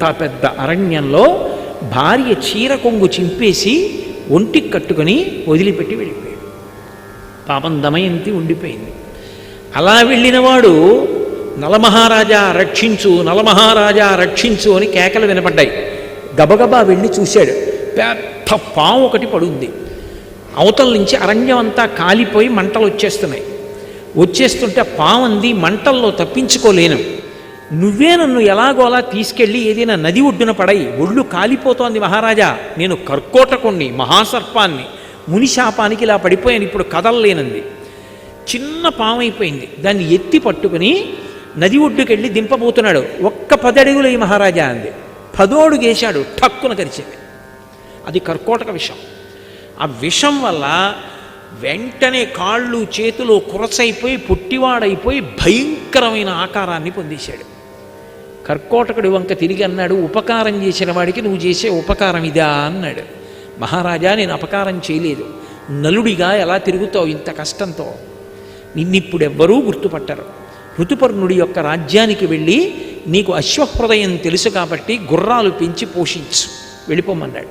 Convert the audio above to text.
అంత పెద్ద అరణ్యంలో భార్య చీర కొంగు చింపేసి ఒంటికి కట్టుకొని వదిలిపెట్టి వెళ్ళిపోయాడు. పాపం దమయంతి ఉండిపోయింది. అలా వెళ్ళినవాడు నలమహారాజా రక్షించు, నలమహారాజా రక్షించు అని కేకలు వినపడ్డాయి. గబగబా వెళ్ళి చూశాడు. పెద్ద పాము ఒకటి పడుంది. అవతల నుంచి అరణ్యం అంతా కాలిపోయి మంటలు వచ్చేస్తున్నాయి. వచ్చేస్తుంటే పాము అంది, మంటల్లో తప్పించుకోలేను, నువ్వే నన్ను ఎలాగోలా తీసుకెళ్ళి ఏదైనా నది ఒడ్డున పడయి, ఒళ్ళు కాలిపోతోంది మహారాజా, నేను కర్కోటకుణ్ణి, మహాసర్పాన్ని, మునిశాపానికి ఇలా పడిపోయాను, ఇప్పుడు కదలలేనంది. చిన్న పాము అయిపోయింది. దాన్ని ఎత్తి పట్టుకుని నది ఒడ్డుకెళ్ళి దింపబోతున్నాడు. ఒక్క 10 అడుగులు ఈ మహారాజా అంది. 10వ అడుగు వేశాడు, ఠక్కున కరిచింది. అది కర్కోటక విషం. ఆ విషం వల్ల వెంటనే కాళ్ళు చేతులు కురసైపోయి పొట్టివాడైపోయి భయంకరమైన ఆకారాన్ని పొందేశాడు. కర్కోటకుడి వంక తిరిగి అన్నాడు, ఉపకారం చేసిన వాడికి నువ్వు చేసే ఉపకారం ఇదా అన్నాడు. మహారాజా, నేను అపకారం చేయలేదు, నలుడిగా ఎలా తిరుగుతావు ఇంత కష్టంతో, నిన్నిప్పుడెవ్వరూ గుర్తుపట్టరు. ఋతుపర్ణుడి యొక్క రాజ్యానికి వెళ్ళి నీకు అశ్వహృదయం తెలుసు కాబట్టి గుర్రాలు పెంచి పోషించు, వెళ్ళిపోమన్నాడు.